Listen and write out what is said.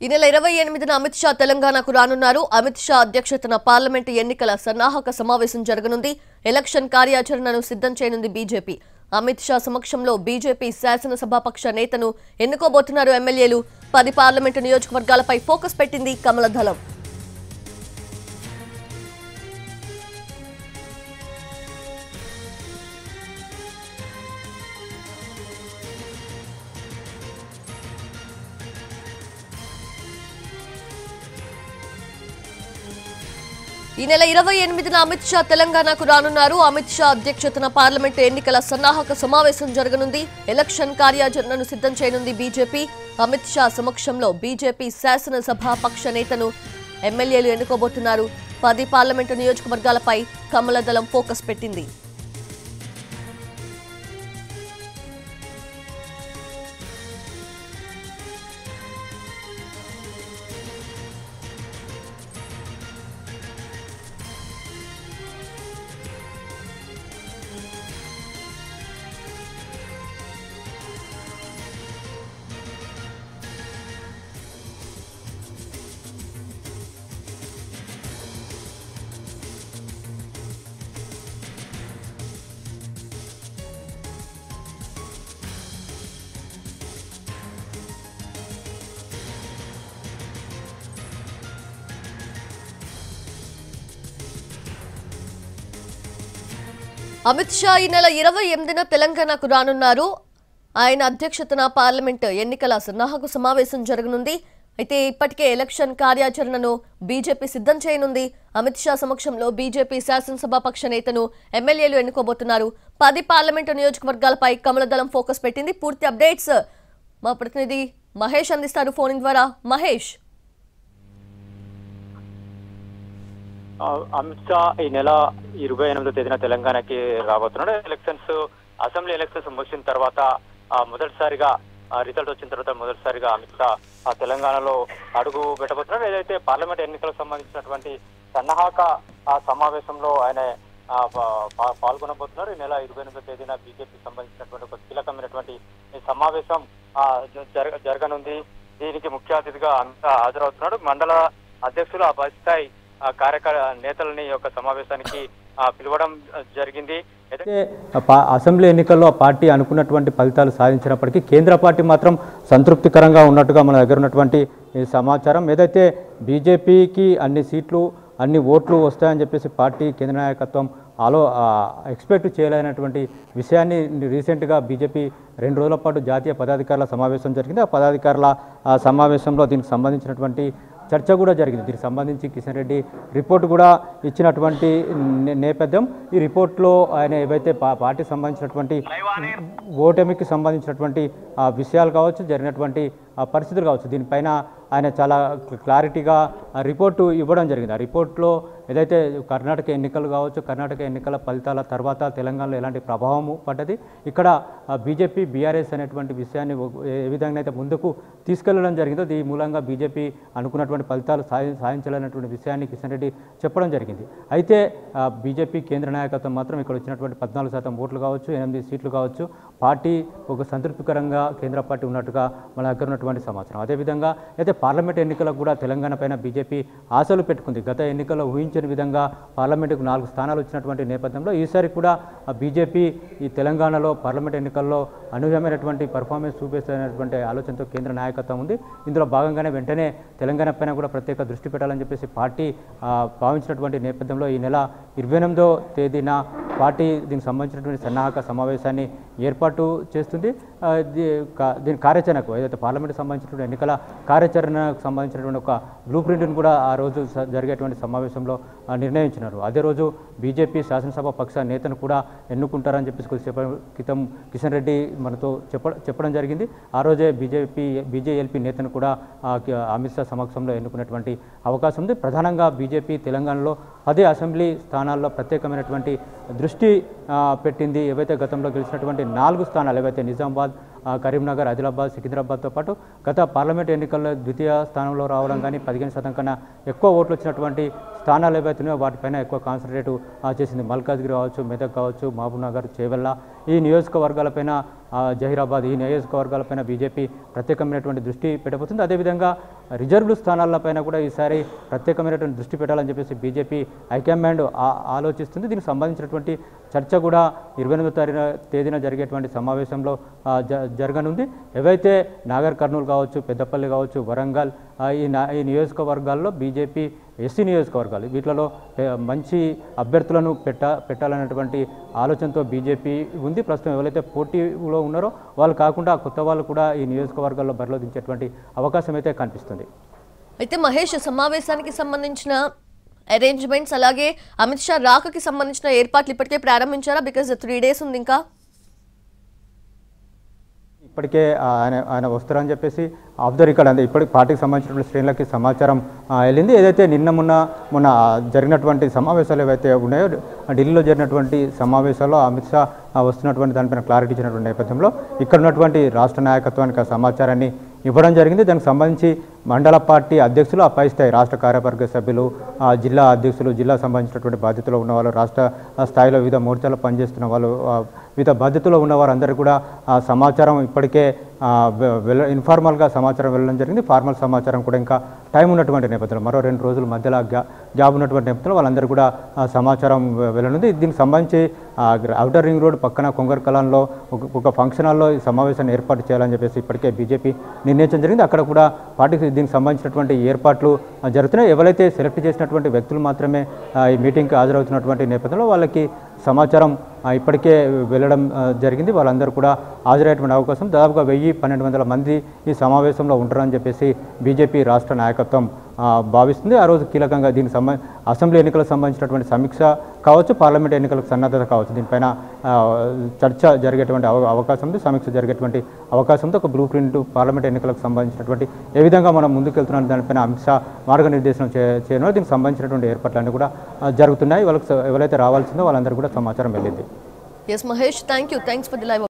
ఈ నెల 28న అమిత్ షా తెలంగాణకు రానున్నారు. అమిత్ షా అధ్యక్షతన పార్లమెంటు ఎన్నికల సన్నాహక సమావేశం జరగనుంది. ఎలక్షన్ కార్యాచరణను సిద్ధం చేయనుంది బీజేపీ. అమిత్ షా సమక్షంలో బీజేపీ శాసనసభాపక్ష నేతను ఎన్నుకోబోతున్నారు ఎమ్మెల్యేలు. 10 పార్లమెంటు నియోజకవర్గాలపై ఫోకస్ పెట్టింది కమల దళం. ఈ నెల 28న అమిత్ షా తెలంగాణకు రానున్నారు. అమిత్ షా అధ్యక్షతన పార్లమెంటు ఎన్నికల సన్నాహక సమావేశం జరగనుంది. ఎలక్షన్ కార్యాచరణను సిద్ధం చేయనుంది బీజేపీ. అమిత్ షా సమక్షంలో బీజేపీ శాసనసభాపక్ష నేతను ఎమ్మెల్యేలు ఎన్నుకోబోతున్నారు. 10 పార్లమెంటు నియోజకవర్గాలపై కమల దళం ఫోకస్ పెట్టింది. అమిత్ షా ఈ నెల 28న తెలంగాణకు రానున్నారు. ఆయన అధ్యక్షతన పార్లమెంటు ఎన్నికల సన్నాహక సమావేశం జరగనుంది. అయితే ఇప్పటికే ఎలక్షన్ కార్యాచరణను బీజేపీ సిద్ధం చేయనుంది. అమిత్ షా సమక్షంలో బీజేపీ శాసనసభాపక్ష నేతను ఎమ్మెల్యేలు ఎన్నుకోబోతున్నారు. 10 పార్లమెంటు నియోజకవర్గాలపై కమల దళం ఫోకస్ పెట్టింది. పూర్తి అప్డేట్స్ మా ప్రతినిధి మహేష్ అందిస్తారు ఫోన్ ద్వారా. మహేష్, అమిత్ షా ఈ నెల 28వ తేదీన తెలంగాణకి రాబోతున్నాడు. అసెంబ్లీ ఎలక్షన్స్ ముగిసిన తర్వాత మొదటిసారిగా రిజల్ట్ వచ్చిన తర్వాత మొదటిసారిగా అమిత్ షా తెలంగాణలో అడుగు పెట్టబోతున్నాడు. ఏదైతే పార్లమెంట్ ఎన్నికలకు సంబంధించినటువంటి సన్నాహక సమావేశంలో ఆయన పాల్గొనబోతున్నారు. ఈ నెల 28వ తేదీన బీజేపీకి సంబంధించినటువంటి ఒక కీలకమైనటువంటి సమావేశం జరగనుంది. దీనికి ముఖ్య అతిథిగా అమిత్ షా హాజరవుతున్నాడు. మండల అధ్యక్షులు ఆ స్థాయి నేతలని యొక్క సమావేశానికి పిలవడం జరిగింది. అసెంబ్లీ ఎన్నికల్లో ఆ పార్టీ అనుకున్నటువంటి ఫలితాలు సాధించినప్పటికీ కేంద్ర పార్టీ మాత్రం సంతృప్తికరంగా ఉన్నట్టుగా మన దగ్గర ఉన్నటువంటి సమాచారం. ఏదైతే బీజేపీకి అన్ని సీట్లు అన్ని ఓట్లు వస్తాయని చెప్పేసి పార్టీ కేంద్ర నాయకత్వం ఎక్స్పెక్ట్ చేయలేనటువంటి విషయాన్ని రీసెంట్గా బీజేపీ 2 రోజుల పాటు జాతీయ పదాధికారుల సమావేశం జరిగింది. ఆ పదాధికారుల సమావేశంలో దీనికి సంబంధించినటువంటి చర్చ కూడా జరిగింది. దీనికి సంబంధించి కిషన్ రెడ్డి రిపోర్ట్ కూడా ఇచ్చినటువంటి నేపథ్యం. ఈ రిపోర్ట్లో ఆయన ఏవైతే పార్టీకి సంబంధించినటువంటి ఓటమికి సంబంధించినటువంటి విషయాలు కావచ్చు, జరిగినటువంటి పరిస్థితులు కావచ్చు, దీనిపైన ఆయన చాలా క్లారిటీగా రిపోర్టు ఇవ్వడం జరిగింది. ఆ రిపోర్ట్లో ఏదైతే కర్ణాటక ఎన్నికలు కావచ్చు, కర్ణాటక ఎన్నికల ఫలితాల తర్వాత తెలంగాణలో ఎలాంటి ప్రభావం పడ్డది, ఇక్కడ బీజేపీ బీఆర్ఎస్ అనేటువంటి విషయాన్ని ఏ విధంగా అయితే ముందుకు తీసుకెళ్లడం జరిగిందో దీని మూలంగా బీజేపీ అనుకున్నటువంటి ఫలితాలు సాధించాలన్నటువంటి విషయాన్ని కిషన్ రెడ్డి చెప్పడం జరిగింది. అయితే బీజేపీ కేంద్ర నాయకత్వం మాత్రం ఇక్కడ వచ్చినటువంటి 14% ఓట్లు కావచ్చు, 8 సీట్లు కావచ్చు, పార్టీ ఒక సంతృప్తికరంగా కేంద్ర పార్టీ ఉన్నట్టుగా మన దగ్గర ఉన్నటువంటి సమాచారం. అదేవిధంగా అయితే పార్లమెంట్ ఎన్నికలకు కూడా తెలంగాణ పైన బీజేపీ ఆశలు పెట్టుకుంది. గత ఎన్నికల్లో ఊహించని విధంగా పార్లమెంటుకు 4 స్థానాలు వచ్చినటువంటి నేపథ్యంలో ఈసారి కూడా బీజేపీ ఈ తెలంగాణలో పార్లమెంట్ ఎన్నికల్లో అనూహ్యమైనటువంటి పర్ఫార్మెన్స్ చూపేస్తున్నటువంటి ఆలోచనతో కేంద్ర నాయకత్వం ఉంది. ఇందులో భాగంగానే వెంటనే తెలంగాణ పైన కూడా ప్రత్యేక దృష్టి పెట్టాలని చెప్పేసి పార్టీ భావించినటువంటి నేపథ్యంలో ఈ నెల 28వ తేదీన పార్టీ దీనికి సంబంధించినటువంటి సన్నాహక సమావేశాన్ని ఏర్పాటు చేస్తుంది. దీని కార్యాచరణకు ఏదైతే పార్లమెంట్కి సంబంధించినటువంటి ఎన్నికల కార్యాచరణకు సంబంధించినటువంటి ఒక బ్లూ ప్రింట్ను కూడా ఆ రోజు జరిగేటువంటి సమావేశంలో నిర్ణయించినారు. అదే రోజు బీజేపీ శాసనసభ పక్ష నేతను కూడా ఎన్నుకుంటారని చెప్పేసి కొద్దిసేపటి క్రితం కిషన్ రెడ్డి మనతో చెప్పడం జరిగింది. ఆ రోజే బీజేఎల్పీ నేతను కూడా అమిత్ షా సమక్షంలో ఎన్నుకునేటువంటి అవకాశం ఉంది. ప్రధానంగా బీజేపీ తెలంగాణలో 10 అసెంబ్లీ స్థానాల్లో ప్రత్యేకమైనటువంటి దృష్టి పెట్టింది. ఏవైతే గతంలో గెలిచినటువంటి 4 స్థానాలు ఏవైతే నిజామాబాద్, కరీంనగర్, ఆదిలాబాద్, సికింద్రాబాద్తో పాటు గత పార్లమెంట్ ఎన్నికల్లో ద్వితీయ స్థానంలో రావడం కానీ 15% కన్నా ఎక్కువ ఓట్లు వచ్చినటువంటి స్థానాలు ఏవైతున్నాయో వాటిపైన ఎక్కువ కాన్సన్ట్రేట్ చేసింది. మల్కాజ్గిరి కావచ్చు, మెదక్ కావచ్చు, మహబూబ్నగర్, చేవెళ్ళ ఈ నియోజకవర్గాలపైన, జహీరాబాద్ ఈ నియోజకవర్గాలపైన బీజేపీ ప్రత్యేకమైనటువంటి దృష్టి పెట్టబోతుంది. అదేవిధంగా రిజర్వ్డ్ స్థానాలపైన కూడా ఈసారి ప్రత్యేకమైనటువంటి దృష్టి పెట్టాలని చెప్పేసి బీజేపీ హైకమాండ్ ఆలోచిస్తుంది. దీనికి సంబంధించినటువంటి చర్చ కూడా 28వ తేదీన జరిగేటువంటి సమావేశంలో జరగనుంది. ఏవైతే నాగర్ కర్నూలు కావచ్చు, పెద్దపల్లి కావచ్చు, వరంగల్ ఈ నియోజకవర్గాల్లో బీజేపీ ఎస్సీ నియోజకవర్గాలు వీటిలో మంచి అభ్యర్థులను పెట్టాలనేటువంటి ఆలోచనతో బీజేపీ ఉంది. ప్రస్తుతం ఎవరైతే పోటీలో ఉన్నారో వాళ్ళు కాకుండా కొత్త వాళ్ళు కూడా ఈ నియోజకవర్గాల్లో బరిలో దించేటువంటి అవకాశం అయితే కనిపిస్తుంది. అయితే మహేష్, సమావేశానికి సంబంధించిన అరేంజ్మెంట్స్ అలాగే అమిత్ షా రాకకి సంబంధించిన ఏర్పాట్లు ఇప్పటికే ప్రారంభించారా? బికాజ్ 3 days ఉంది ఇంకా. ఇప్పటికే ఆయన వస్తారని చెప్పేసి ఆఫ్ ద రికార్డ్ అంటే ఇప్పటికి పార్టీకి సంబంధించినటువంటి శ్రేణులకి సమాచారం వెళ్ళింది. ఏదైతే మొన్న జరిగినటువంటి సమావేశాలు ఏవైతే ఉన్నాయో, ఢిల్లీలో జరిగినటువంటి సమావేశాల్లో అమిత్ షా వస్తున్నటువంటి దానిపైన క్లారిటీ ఇచ్చినటువంటి నేపథ్యంలో ఇక్కడ ఉన్నటువంటి రాష్ట్ర నాయకత్వానికి ఆ సమాచారాన్ని ఇవ్వడం జరిగింది. దానికి సంబంధించి మండల పార్టీ అధ్యక్షులు, ఆ పై స్థాయి రాష్ట్ర కార్యవర్గ సభ్యులు, జిల్లా అధ్యక్షులు, జిల్లా సంబంధించినటువంటి బాధ్యతలో ఉన్నవాళ్ళు, రాష్ట్ర స్థాయిలో వివిధ మోర్చాల్లో పనిచేస్తున్న వాళ్ళు, వివిధ బాధ్యతలో ఉన్న వారందరూ కూడా సమాచారం ఇప్పటికే ఇన్ఫార్మల్గా సమాచారం వెళ్ళడం జరిగింది. ఫార్మల్ సమాచారం కూడా ఇంకా టైం ఉన్నటువంటి నేపథ్యంలో, మరో 2 రోజుల మధ్యలో గ్యాప్ ఉన్నటువంటి నేపథ్యంలో వాళ్ళందరూ కూడా సమాచారం వెళ్ళనుంది. దీనికి సంబంధించి ఔటర్ రింగ్ రోడ్ పక్కన కొంగర్ కలాన్లో ఒక ఫంక్షన్ హాల్లో ఈ సమావేశాన్ని ఏర్పాటు చేయాలని చెప్పేసి ఇప్పటికే బీజేపీ నిర్ణయించడం జరిగింది. అక్కడ కూడా పార్టీకి దీనికి సంబంధించినటువంటి ఏర్పాట్లు జరుగుతున్నాయి. ఎవరైతే సెలెక్ట్ చేసినటువంటి వ్యక్తులు మాత్రమే ఈ మీటింగ్కి హాజరవుతున్నటువంటి నేపథ్యంలో వాళ్ళకి సమాచారం ఇప్పటికే వెళ్ళడం జరిగింది. వాళ్ళందరూ కూడా హాజరయ్యేటువంటి అవకాశం, దాదాపుగా 1000-1200 మంది ఈ సమావేశంలో ఉంటారని చెప్పేసి బీజేపీ రాష్ట్ర నాయకత్వం భావిస్తుంది. ఆ రోజు కీలకంగా దీనికి అసెంబ్లీ ఎన్నికలకు సంబంధించినటువంటి సమీక్ష కావచ్చు, పార్లమెంట్ ఎన్నికలకు సన్నద్ధత కావచ్చు, దీనిపైన చర్చ జరిగేటువంటి అవకాశం ఉంది. సమీక్ష జరిగేటువంటి అవకాశంతో ఒక బ్లూ ప్రింట్ పార్లమెంట్ ఎన్నికలకు సంబంధించినటువంటి ఏ విధంగా మనం ముందుకెళ్తున్నాం దానిపైన అమిత్ షా మార్గనిర్దేశనం చేయడం, దీనికి సంబంధించినటువంటి ఏర్పాట్లన్నీ కూడా జరుగుతున్నాయి. వాళ్ళకి ఎవరైతే రావాల్సిందో వాళ్ళందరూ కూడా సమాచారం వెళ్ళింది. Yes, Mahesh, thank you. Thanks for the live